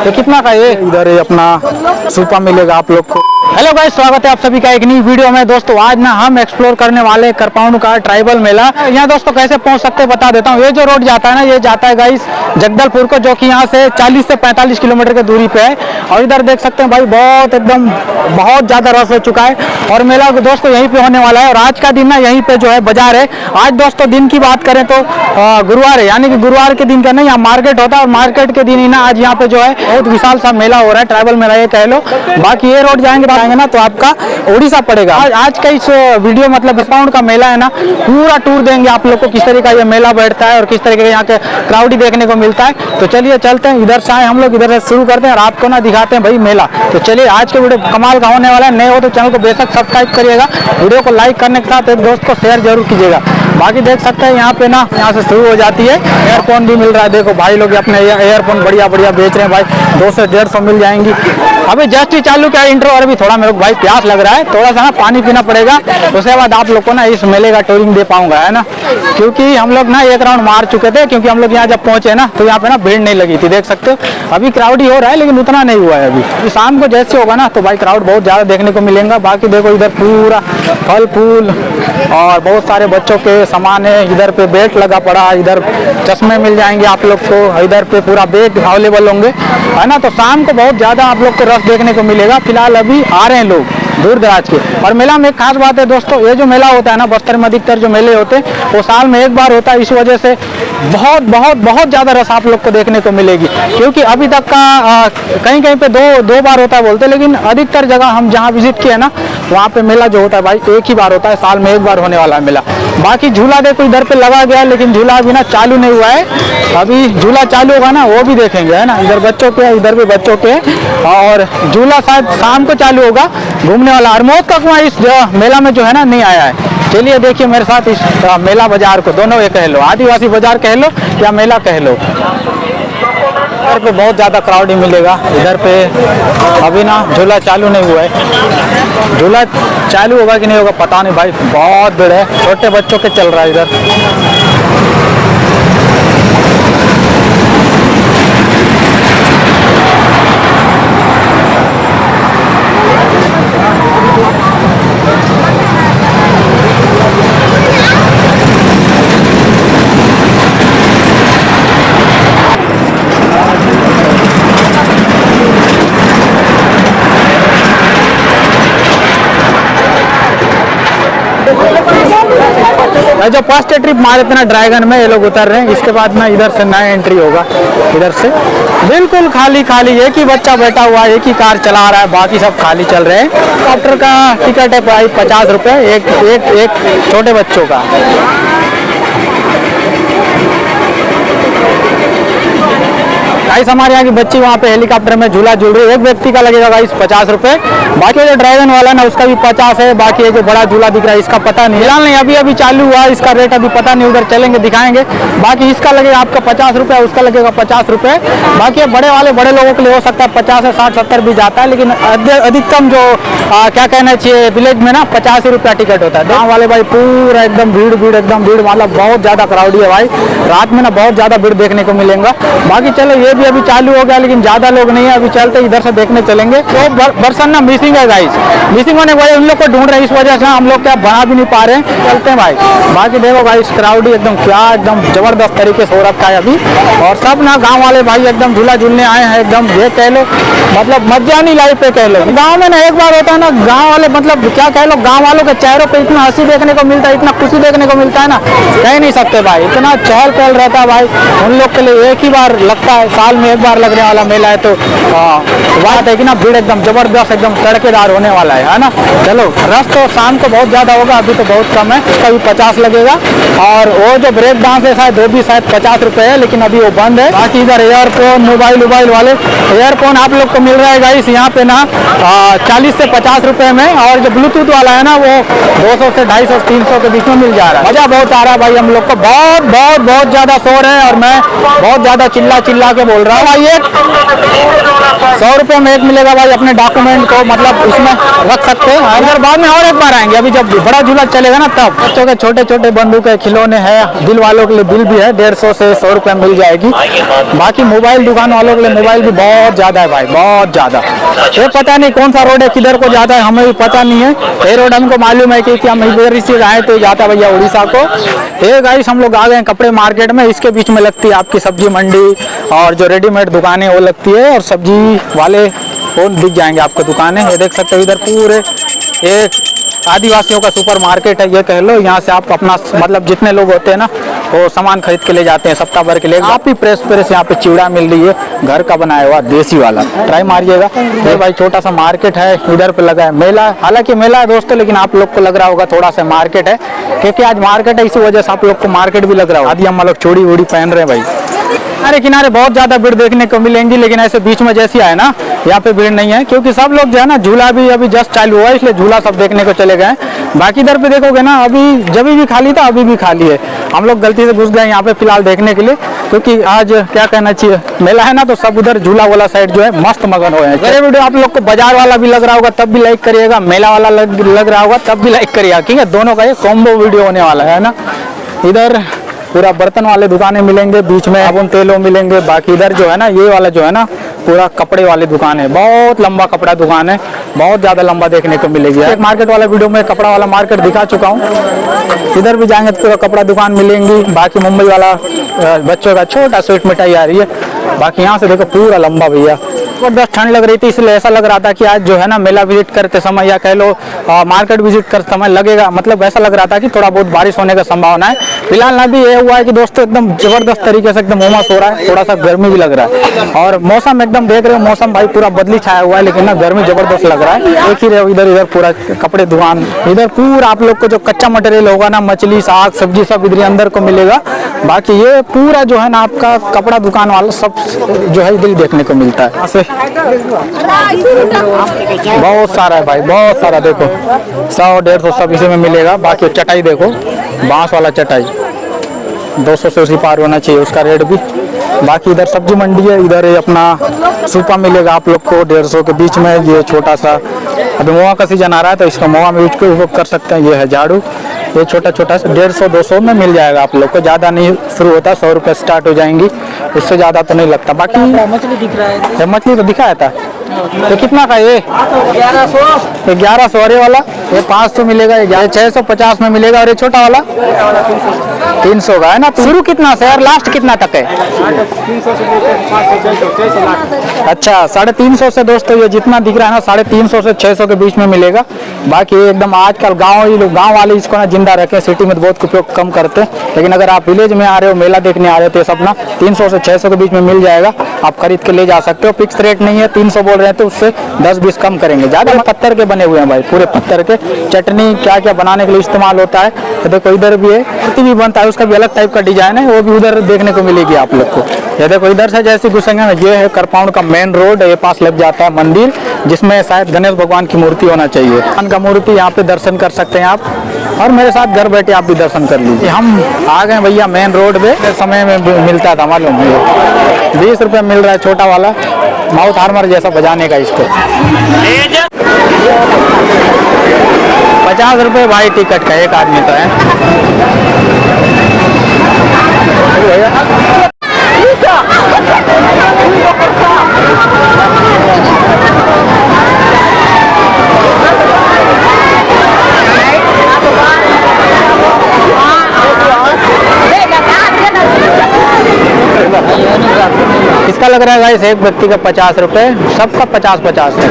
तो कितना का ये? इधर ये अपना सूपा मिलेगा आप लोग को। हेलो गाइस, स्वागत है आप सभी का एक नई वीडियो में। दोस्तों आज ना हम एक्सप्लोर करने वाले हैं करपाउंड का ट्राइबल मेला। यहाँ दोस्तों कैसे पहुँच सकते हैं बता देता हूँ। ये जो रोड जाता है ना, ये जाता है गाइस जगदलपुर को, जो कि यहाँ से 40 से 45 किलोमीटर की दूरी पे है। और इधर देख सकते हैं भाई बहुत ज़्यादा रस हो चुका है और मेला दोस्तों यहीं पे होने वाला है। और आज का दिन ना यहीं पे जो है बाजार है। आज दोस्तों दिन की बात करें तो गुरुवार है, यानी कि गुरुवार के दिन का नहीं, यहाँ मार्केट होता है और मार्केट के दिन ही ना आज यहाँ पे जो है बहुत विशाल सा मेला हो रहा है, ट्राइबल मेला ये कह लो। बाकी ये रोड जाएंगे ना तो आपका उड़ीसा पड़ेगा। आज का इस वीडियो मतलब करपाउंड का मेला है ना, पूरा टूर देंगे आप लोग को, किस तरीके का ये मेला बैठता है और किस तरीके के यहाँ के क्राउडी देखने को मिलता है। तो चलिए चलते हैं, इधर से आए हम लोग, इधर से शुरू करते हैं और आपको ना दिखाते हैं भाई मेला। तो चलिए आज के वीडियो कमाल का होने वाला है। नए हो तो चैनल को बेशक सब्सक्राइब करिएगा, वीडियो को लाइक करने के साथ एक दोस्त को शेयर जरूर कीजिएगा। बाकी देख सकते हैं यहाँ पे ना, यहाँ से शुरू हो जाती है। एयरफोन भी मिल रहा है, देखो भाई लोग अपने एयरफोन बढ़िया बेच रहे हैं भाई, 200 से 150 मिल जाएंगी। अभी जस्ट ही चालू किया इंट्रो और अभी थोड़ा मेरे को भाई प्यास लग रहा है, थोड़ा सा ना पानी पीना पड़ेगा, उसके बाद आप लोग को ना इस मेले का टूरिंग दे पाऊंगा, है ना। क्योंकि हम लोग ना एक राउंड मार चुके थे, क्योंकि हम लोग यहाँ जब पहुंचे ना तो यहाँ पे ना भीड़ नहीं लगी थी, देख सकते हो। अभी क्राउड ही हो रहा है लेकिन उतना नहीं हुआ है अभी। शाम को जैसे होगा ना तो भाई क्राउड बहुत ज़्यादा देखने को मिलेगा। बाकी देखो इधर पूरा फल फूल और बहुत सारे बच्चों के सामान है। इधर पे बेल्ट लगा पड़ा, इधर चश्मे मिल जाएंगे आप लोग को, इधर पे पूरा बैग अवेलेबल होंगे, है ना। तो शाम को बहुत ज़्यादा आप लोग को रश देखने को मिलेगा। फिलहाल अभी आ रहे हैं लोग दूर दराज के। और मेला में एक खास बात है दोस्तों, ये जो मेला होता है ना, बस्तर में अधिकतर जो मेले होते हैं वो साल में एक बार होता है। इस वजह से बहुत ज़्यादा रस आप लोग को देखने को मिलेगी। क्योंकि अभी तक का कहीं पे दो बार होता है बोलते, लेकिन अधिकतर जगह हम जहाँ विजिट किए ना वहाँ पे मेला जो होता है भाई एक ही बार होता है, साल में एक बार होने वाला है मेला। बाकी झूला देखो इधर पे लगा गया है, लेकिन झूला अभी ना चालू नहीं हुआ है। अभी झूला चालू होगा ना वो भी देखेंगे, है ना। इधर बच्चों के, इधर भी बच्चों के, और झूला शायद शाम को चालू होगा घूमने वाला। और मौत का कुआं इस मेला में जो है ना नहीं आया है। चलिए देखिए मेरे साथ इस मेला बाजार को, दोनों ये कह लो, आदिवासी बाजार कह लो या मेला कह लो। इधर पे बहुत ज़्यादा क्राउड ही मिलेगा। इधर पे अभी ना झूला चालू नहीं हुआ है, झूला चालू होगा कि नहीं होगा पता नहीं भाई, बहुत भीड़ है, छोटे बच्चों के चल रहा है इधर। जो फर्स्ट ट्रिप मारे थे ना ड्रैगन में, ये लोग उतर रहे हैं। इसके बाद ना इधर से नया एंट्री होगा, इधर से बिल्कुल खाली एक ही बच्चा बैठा हुआ है, एक ही कार चला रहा है, बाकी सब खाली चल रहे हैं। हेलीकॉप्टर का टिकट है प्राइस 50 रुपये एक छोटे बच्चों का। गाइस हमारे यहाँ की बच्ची वहाँ पे हेलीकॉप्टर में झूला झूल रही है, एक व्यक्ति का लगेगा गाइस 50 रुपये। बाकी जो ड्रैगन वाला ना उसका भी 50 है। बाकी ये जो बड़ा झूला दिख रहा है इसका पता नहीं, फिलहाल नहीं, अभी चालू हुआ, इसका रेट अभी पता नहीं, उधर चलेंगे दिखाएंगे। बाकी इसका लगेगा आपका 50 रुपये, उसका लगेगा 50 रुपये। बाकी बड़े लोगों के लिए हो सकता है 50 से 60 70 भी जाता है, लेकिन अधिकतम जो क्या कहना चाहिए विलेज में ना 50 रुपया टिकट होता है। गाँव वाले भाई पूरा एकदम भीड़ एकदम भीड़, मतलब बहुत ज़्यादा क्राउडी है भाई। रात में ना बहुत ज़्यादा भीड़ देखने को मिलेगा। बाकी चलो ये भी अभी चालू हो गया, लेकिन ज़्यादा लोग नहीं है। अभी चलते इधर से देखने चलेंगे। तो वर्षन ना मिसिंग है गाइस, मिसिंग होने के वजह उन लोग को ढूंढ रहे हैं, इस वजह से हम लोग क्या बना भी नहीं पा रहे हैं। चलते हैं भाई। बाकी देखो गाइस क्राउडी एकदम क्या एकदम जबरदस्त तरीके से हो रखा है अभी। और सब ना गाँव वाले भाई एकदम झूला झूलने आए हैं, एकदम ये कह लो मतलब मजानी लाइफ पे कह लो। गाँव में ना एक बार होता है ना, गाँव वाले मतलब क्या कह लो, गाँव वालों के चेहरों पे इतना हंसी देखने को मिलता है, इतना खुशी देखने को मिलता है ना, कह नहीं सकते भाई। इतना चहल पहल रहता है भाई उन लोग के लिए। एक ही बार लगता है, साल में एक बार लगने वाला मेला है। तो बात है कि ना भीड़ एकदम जबरदस्त एकदम तड़केदार होने वाला है ना। चलो रश तो शाम को बहुत ज़्यादा होगा, अभी तो बहुत कम है, उसका भी 50 लगेगा। और वो जो ब्रेक डांस है शायद वो भी शायद 50 रुपये है, लेकिन अभी वो बंद है। बाकी इधर एयरफोन मोबाइल वाले एयरफोन आप लोग को मिल रहा है गाइस यहाँ पे ना 40 से 50 रुपये में। और जो ब्लूटूथ वाला है ना वो 200 से 250 300 के बीच में मिल जा रहा है। मजा बहुत आ रहा है भाई हम लोग को, बहुत ज़्यादा शोर है और मैं बहुत ज़्यादा चिल्ला के बोल रहा हूँ भाई। एक 100 रुपये में एक मिलेगा भाई। अपने डॉक्यूमेंट को मतलब इसमें रख सकते हैं। अगर बाद में और एक बार आएंगे, अभी जब बड़ा झूला चलेगा ना तब। बच्चों के छोटे छोटे बंदूक है, खिलौने हैं, दिल वालों के लिए दिल भी है, 150 से 100 रुपये मिल जाएगी। बाकी मोबाइल दुकान वालों के लिए मोबाइल भी बहुत ज्यादा है भाई, बहुत ज्यादा। ये पता नहीं कौन सा रोड है, किधर को जाता है, हमें भी पता नहीं है। ये रोड हमको मालूम है कि हम इधर से आए तो जाता भैया उड़ीसा को। ये गाइस हम लोग आ गए कपड़े मार्केट में। इसके बीच में लगती है आपकी सब्जी मंडी और जो रेडीमेड दुकानें वो लगती है, और सब्जी वाले वो दिख जाएंगे आपको दुकानें। ये देख सकते हो इधर पूरे एक आदिवासियों का सुपर मार्केट है ये कह लो। यहाँ से आप अपना मतलब जितने लोग होते हैं ना वो सामान खरीद के ले जाते हैं सप्ताह भर के लिए। आप ही प्रेस यहाँ पे चिवड़ा मिल रही है, घर का बनाया हुआ देसी वाला, ट्राई मारिएगा। ये भाई छोटा सा मार्केट है, इधर पे लगा है मेला। हालांकि मेला है दोस्तों, लेकिन आप लोग को लग रहा होगा थोड़ा सा मार्केट है, क्योंकि आज मार्केट है, इसी वजह से आप लोग को मार्केट भी लग रहा होगा। आदि हम लोग चूड़ी वूड़ी पहन रहे हैं भाई। अरे किनारे बहुत ज्यादा भीड़ देखने को मिलेंगी, लेकिन ऐसे बीच में जैसी आए ना यहाँ पे भीड़ नहीं है, क्योंकि सब लोग जो है ना झूला भी अभी जस्ट चालू हुआ है, इसलिए झूला सब देखने को चले गए। बाकी इधर पे देखोगे ना अभी जब भी खाली था अभी भी खाली है। हम लोग गलती से घुस गए यहाँ पे फिलहाल देखने के लिए, क्योंकि आज क्या कहना चाहिए मेला है ना, तो सब उधर झूला वाला साइड जो है मस्त मगन हो है। अगर वीडियो आप लोग को बाजार वाला भी लग रहा होगा तब भी लाइक करिएगा, मेला वाला लग रहा होगा तब भी लाइक करिएगा, ठीक है। दोनों का ये कॉम्बो वीडियो होने वाला है ना। इधर पूरा बर्तन वाले दुकानें मिलेंगे, बीच में साबुन तेलों मिलेंगे। बाकी इधर जो है ना ये वाला जो है ना पूरा कपड़े वाली दुकान है, बहुत लंबा कपड़ा दुकान है, बहुत ज्यादा लंबा देखने को मिलेगी। एक मार्केट वाला वीडियो में कपड़ा वाला मार्केट दिखा चुका हूँ। इधर भी जाएंगे तो पूरा कपड़ा दुकान मिलेंगी। बाकी मुंबई वाला बच्चों का छोटा स्वीट मिठाई आ रही है। बाकी यहाँ से देखो पूरा लंबा भैया। जबरदस्त ठंड लग रही थी, इसलिए ऐसा लग रहा था कि आज जो है ना मेला विजिट करते समय या कह लो मार्केट विजिट करते समय लगेगा, मतलब ऐसा लग रहा था कि थोड़ा बहुत बारिश होने का संभावना है। फिलहाल अभी ये हुआ है कि दोस्तों एकदम जबरदस्त तरीके से एकदम उमस हो रहा है, थोड़ा सा गर्मी भी लग रहा है, और मौसम एकदम देख रहे हो मौसम भाई पूरा बदली छाया हुआ है, लेकिन ना गर्मी जबरदस्त लग रहा है। देख ही रहे इधर इधर पूरा कपड़े दुकान, इधर पूरा आप लोग को जो कच्चा मटेरियल होगा ना, मछली साग सब्जी सब इधर अंदर को मिलेगा। बाकी ये पूरा जो है ना आपका कपड़ा दुकान वाला सब जो है इधर देखने को मिलता है। बहुत सारा है भाई, बहुत सारा। देखो 100-150 सब इसी में मिलेगा। बाकी चटाई देखो, बांस वाला चटाई 200 से उसी पार होना चाहिए उसका रेट भी। बाकी इधर सब्जी मंडी है, इधर अपना सूपा मिलेगा आप लोग को 150 के बीच में। ये छोटा सा अभी मोआ का सीजन आ रहा है तो इसका मोआ में उपयोग कर सकते हैं। ये है झाड़ू, ये छोटा छोटा 150-200 में मिल जाएगा आप लोग को, ज़्यादा नहीं शुरू होता, 100 रुपये स्टार्ट हो जाएंगी, इससे ज़्यादा तो नहीं लगता। बाकी मछली दिख रहा है, मछली तो दिखाया था। तो कितना का ये 1100 अरे वाला ये 500 मिलेगा, ये 650 में मिलेगा, और ये छोटा वाला 300 का है ना। तो शुरू कितना से यार लास्ट कितना तक है? 300 से 500 अच्छा 350 से दोस्तों ये जितना दिख रहा है ना 350 से 600 के बीच में मिलेगा। बाकी एकदम आजकल गांव वाले इसको ना जिंदा रखे, सिटी में तो बहुत उपयोग कम करते हैं, लेकिन अगर आप विलेज में आ रहे हो मेला देखने आ रहे हो तो ये सब ना 300 से 600 के बीच में मिल जाएगा, आप खरीद के ले जा सकते हो। फिक्स रेट नहीं है, 300 बोल रहे हैं तो उससे 10-20 कम करेंगे। ज़्यादा पत्थर के बने हुए हैं भाई, पूरे पत्थर के। चटनी क्या क्या बनाने के लिए इस्तेमाल होता है, तो देखो इधर भी है, मूर्ति भी बनता है, उसका भी अलग टाइप का डिजाइन है, वो भी उधर देखने को मिलेगी आप लोग को। ये देखो इधर से जैसे घुसेंगे ना, ये है करपाउंड का मेन रोड, ये पास लग जाता है मंदिर, जिसमें शायद गणेश भगवान की मूर्ति होना चाहिए। उनका मूर्ति यहाँ पे दर्शन कर सकते हैं आप, और मेरे साथ घर बैठे आप भी दर्शन कर लीजिए। हम आ गए भैया मेन रोड पे। समय में मिलता था मालूम है, 20 रुपये मिल रहा है छोटा वाला माउथ हार्मर जैसा बजाने का इसको। 50 रुपये भाई टिकट का एक आदमी तो है। इसका लग रहा है गाइस एक व्यक्ति का 50 रुपये, सबका 50-50 है।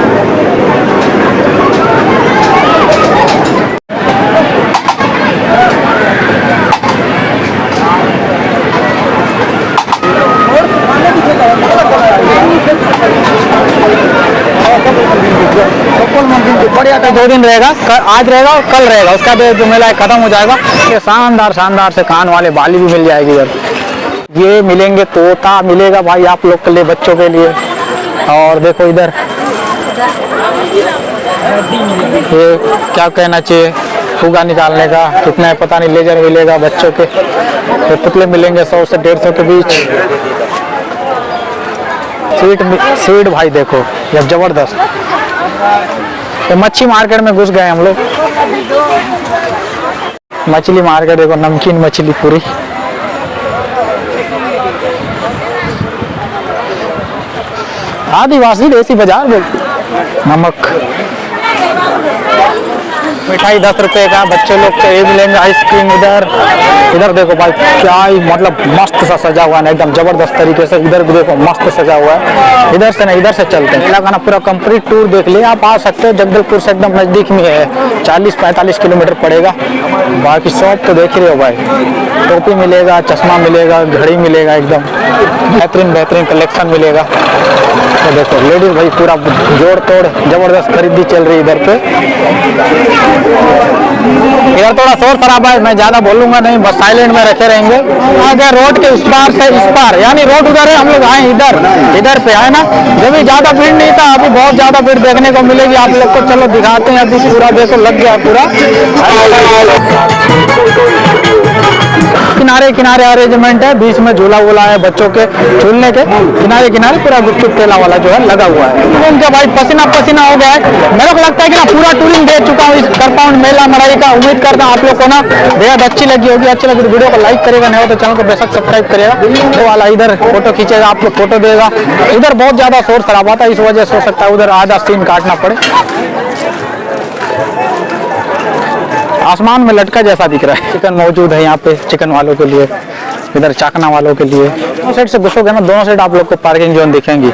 बढ़िया था, 2 दिन रहेगा, आज रहेगा और कल रहेगा, उसका जो मेला खत्म हो जाएगा। ये शानदार शानदार से कान वाले बाली भी मिल जाएगी इधर, ये मिलेंगे, तोता मिलेगा भाई आप लोग के लिए, बच्चों के लिए। और देखो इधर ये क्या कहना चाहिए, फुगा निकालने का कितना है पता नहीं, लेजर मिलेगा बच्चों के, तो पुतले मिलेंगे 100 से 150 के बीच। स्वीट भाई देखो ये जबरदस्त। ये मच्छी मार्केट में घुस गए हम लोग। मछली मार्केट देखो, नमकीन मछली पूरी। आदिवासी देसी बाजार बोलते। नमक, मिठाई 10 रुपए का, बच्चे लोग तो ये भी लेंगे। आइसक्रीम इधर देखो भाई, क्या ही मतलब मस्त सा सजा हुआ है ना, एकदम जबरदस्त तरीके से। इधर भी देखो मस्त सजा हुआ है। इधर से नहीं, इधर से चलते हैं। मेला का ना पूरा कंप्लीट टूर देख लिया। आप आ सकते हो, जगदलपुर से एकदम नजदीक में है, 40-45 किलोमीटर पड़ेगा। बाकी शॉप तो देख रहे हो भाई, टोपी मिलेगा, चश्मा मिलेगा, घड़ी मिलेगा, एकदम बेहतरीन कलेक्शन मिलेगा। तो देखो लेडीज भाई पूरा जोड़ तोड़ जबरदस्त खरीदी चल रही है इधर पे। इधर थोड़ा शोर शराबा है, मैं ज्यादा बोलूंगा नहीं, बस साइलेंट में रखे रहेंगे। आगे रोड के उस पार से इस पार, यानी रोड उधर है, हम लोग आए इधर पे आए ना। जब भी ज्यादा भीड़ नहीं था, अभी बहुत ज्यादा भीड़ देखने को मिलेगी आप लोग को। चलो दिखाते हैं अभी पूरा। देखो लग गया पूरा किनारे अरेंजमेंट है, बीच में झूला वूला है बच्चों के झूलने के। किनारे पूरा गुपचुप ठेला वाला जो है लगा हुआ है। घूम के भाई पसीना हो गया है। मेरे को लगता है कि ना पूरा टूरिंग दे चुका हूँ इस करपाउंड मेला मड़ई का। उम्मीद करता हूँ आप लोग को ना बेहद अच्छी लगी होगी। अच्छी लगी तो वीडियो को लाइक करेगा, नहीं हो तो चैनल को बेशक सब्सक्राइब करेगा। वो वाला इधर फोटो खींचेगा, आप लोग फोटो देगा। इधर बहुत ज्यादा शोर शराबा था, इस वजह से हो सकता है उधर आधा सीन काटना पड़े। आसमान में लटका जैसा दिख रहा है। चिकन मौजूद है यहाँ पे, चिकन वालों के लिए, इधर चाकना वालों के लिए। दोनों साइड से घुसोगे ना, दोनों साइड आप लोग को पार्किंग जोन दिखेंगी।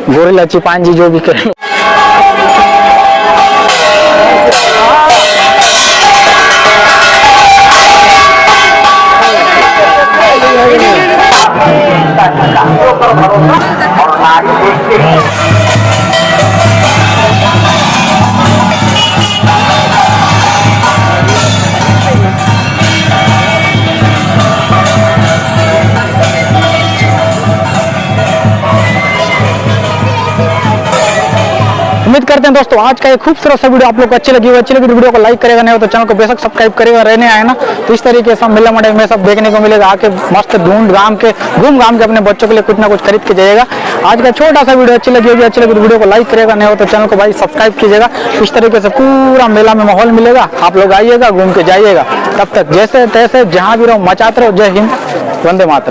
गोरिल्ला चिंपांजी जो भी करें। उम्मीद करते हैं दोस्तों आज का एक खूबसूरत सा वीडियो आप लोग को अच्छी लगी तो वीडियो को लाइक करेगा, नहीं हो तो चैनल को बेशक सब्सक्राइब करेगा। रहने आए ना तो इस तरीके से मेला मंडई में सब देखने को मिलेगा। आके मस्त घूम घाम के अपने बच्चों के लिए कुछ ना कुछ खरीद के जाइएगा। आज का छोटा सा वीडियो अच्छी लगी तो वीडियो को लाइक करेगा, नहीं हो तो चैनल को भाई सब्सक्राइब कीजिएगा। इस तरीके से पूरा मेला में माहौल मिलेगा, आप लोग आइएगा, घूम के जाइएगा। तब तक जैसे तैसे जहाँ भी रहो मचाते रहो। जय हिंद, वंदे मातरम।